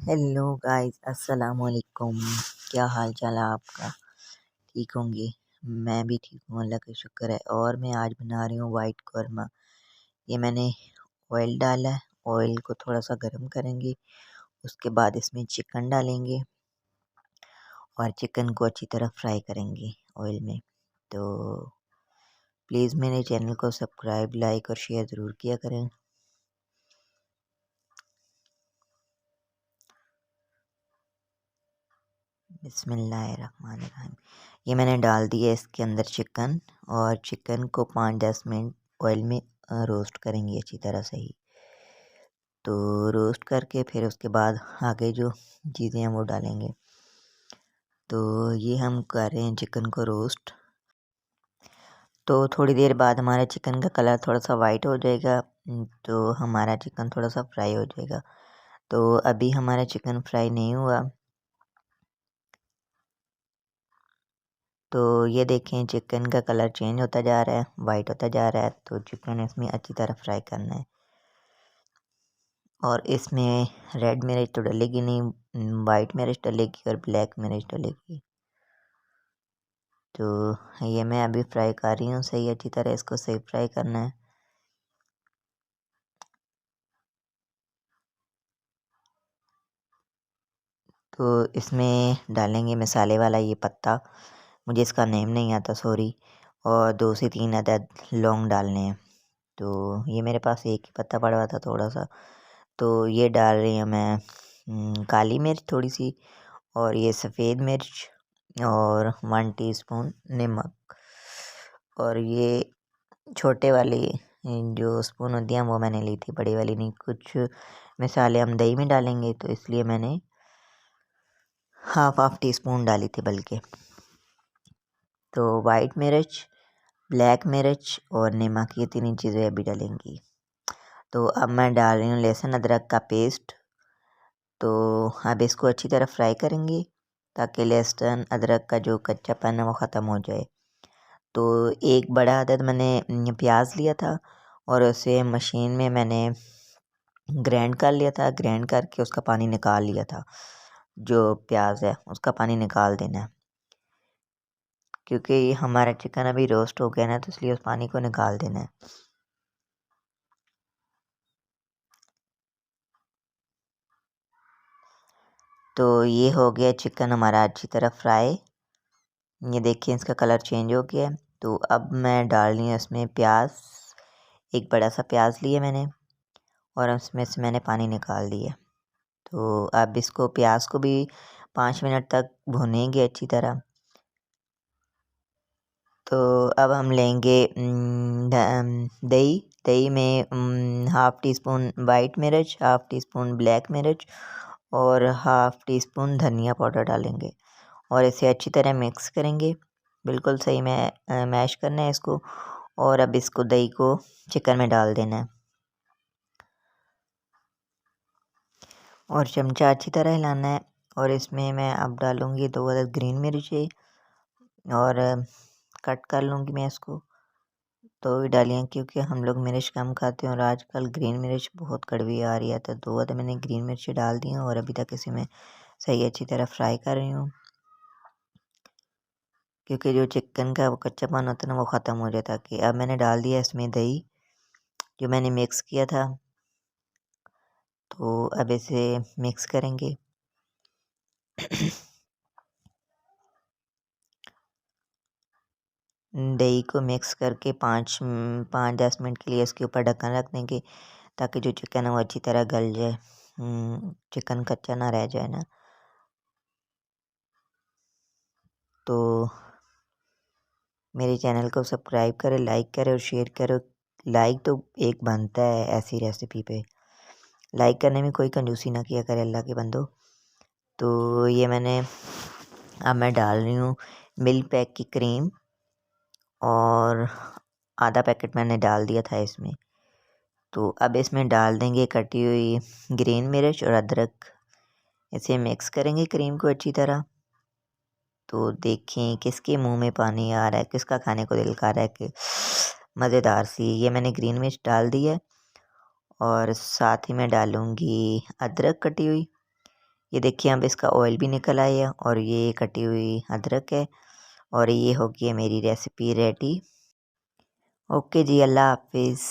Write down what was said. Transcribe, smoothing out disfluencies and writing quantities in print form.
Hello guys, अस्सलाम वालेकुम। क्या हाल चाल है आपका? ठीक होंगे? मैं भी ठीक हूँ, अल्लाह का शुक्र है। और मैं आज बना रही हूँ वाइट कौरमा। ये मैंने ऑयल डाला है। ऑयल को थोड़ा सा गर्म करेंगे, उसके बाद इसमें चिकन डालेंगे और चिकन को अच्छी तरह फ्राई करेंगे ऑयल में। तो प्लीज़ मेरे चैनल को सब्सक्राइब, लाइक और शेयर ज़रूर किया करें। बिस्मिल्लाहिर्रहमानिर्रहीम। ये मैंने डाल दिया इसके अंदर चिकन, और चिकन को 5-10 मिनट ऑयल में रोस्ट करेंगे अच्छी तरह से ही। तो रोस्ट करके फिर उसके बाद आगे जो चीज़ें हैं वो डालेंगे। तो ये हम कर रहे हैं चिकन को रोस्ट। तो थोड़ी देर बाद हमारे चिकन का कलर थोड़ा सा वाइट हो जाएगा, तो हमारा चिकन थोड़ा सा फ्राई हो जाएगा। तो अभी हमारा चिकन फ्राई नहीं हुआ। तो ये देखें, चिकन का कलर चेंज होता जा रहा है, वाइट होता जा रहा है। तो चिकन इसमें अच्छी तरह फ्राई करना है। और इसमें रेड मिर्च तो डलेगी नहीं, वाइट मिर्च डलेगी और ब्लैक मिर्च डलेगी। तो ये मैं अभी फ्राई कर रही हूँ सही, अच्छी तरह इसको सही फ्राई करना है। तो इसमें डालेंगे मसाले वाला ये पत्ता, मुझे इसका नेम नहीं आता, सॉरी। और 2 से 3 अदद लौंग डालने हैं। तो ये मेरे पास एक ही पत्ता पड़ा हुआ था थोड़ा सा। तो ये डाल रही हूँ मैं काली मिर्च थोड़ी सी, और ये सफ़ेद मिर्च, और 1 टीस्पून नमक। और ये छोटे वाली जो स्पून होती हैं वो मैंने ली थी, बड़ी वाली नहीं। कुछ मसाले हम दही में डालेंगे, तो इसलिए मैंने हाफ टी स्पून डाली थी बल्कि। तो वाइट मिर्च, ब्लैक मिर्च और नमक, ये तीन चीज़ें अभी डालेंगी। तो अब मैं डाल रही हूँ लहसुन अदरक का पेस्ट। तो अब इसको अच्छी तरह फ्राई करेंगे ताकि लहसुन अदरक का जो कच्चापन है वो ख़त्म हो जाए। तो एक बड़ा अदद मैंने प्याज लिया था और उसे मशीन में मैंने ग्राइंड कर लिया था। ग्राइंड करके उसका पानी निकाल लिया था। जो प्याज है उसका पानी निकाल देना है, क्योंकि हमारा चिकन अभी रोस्ट हो गया ना, तो इसलिए उस पानी को निकाल देना है। तो ये हो गया चिकन हमारा अच्छी तरह फ्राई। ये देखिए इसका कलर चेंज हो गया है। तो अब मैं डाल रही हूँ इसमें प्याज। एक बड़ा सा प्याज लिया मैंने, और उसमें से मैंने पानी निकाल दिया। तो अब इसको प्याज को भी 5 मिनट तक भुनेंगे अच्छी तरह। तो अब हम लेंगे दही। दही में हाफ़ टी स्पून वाइट मिर्च, हाफ़ टी स्पून ब्लैक मिर्च और हाफ़ टी स्पून धनिया पाउडर डालेंगे, और इसे अच्छी तरह मिक्स करेंगे। बिल्कुल सही में मैश करना है इसको। और अब इसको दही को चिकन में डाल देना है, और चमचा अच्छी तरह हिलाना है। और इसमें मैं अब डालूँगी 2 अदद ग्रीन मिर्ची, और कट कर लूँगी मैं इसको। तो भी डालिए, क्योंकि हम लोग मिर्च कम खाते हैं और आजकल ग्रीन मिर्च बहुत कड़वी आ रही है। तो 2 अदद मैंने ग्रीन मिर्ची डाल दी हैं, और अभी तक इसे मैं सही अच्छी तरह फ्राई कर रही हूँ, क्योंकि जो चिकन का वो कच्चापन होता है ना वो ख़त्म हो जाता है। कि अब मैंने डाल दिया इसमें दही जो मैंने मिक्स किया था। तो अब इसे मिक्स करेंगे। दही को मिक्स करके 5-10 मिनट के लिए इसके ऊपर ढक्कन रख देंगे, ताकि जो चिकन है वो अच्छी तरह गल जाए। चिकन कच्चा ना रह जाए ना। तो मेरे चैनल को सब्सक्राइब करें, लाइक करें और शेयर करें। लाइक तो एक बनता है ऐसी रेसिपी पे, लाइक करने में कोई कंजूसी ना किया करे अल्लाह के बंदो। तो ये अब मैं डाल रही हूँ मिल्क पैक की क्रीम, और आधा पैकेट मैंने डाल दिया था इसमें। तो अब इसमें डाल देंगे कटी हुई ग्रीन मिर्च और अदरक। इसे मिक्स करेंगे क्रीम को अच्छी तरह। तो देखें किसके मुंह में पानी आ रहा है, किसका खाने को दिल कर रहा है कि मज़ेदार सी। ये मैंने ग्रीन मिर्च डाल दी है, और साथ ही मैं डालूँगी अदरक कटी हुई। ये देखिए यहाँ पे इसका ऑयल भी निकल आया और ये कटी हुई अदरक है और ये हो गई है मेरी रेसिपी रेडी। ओके जी, अल्लाह हाफिज़।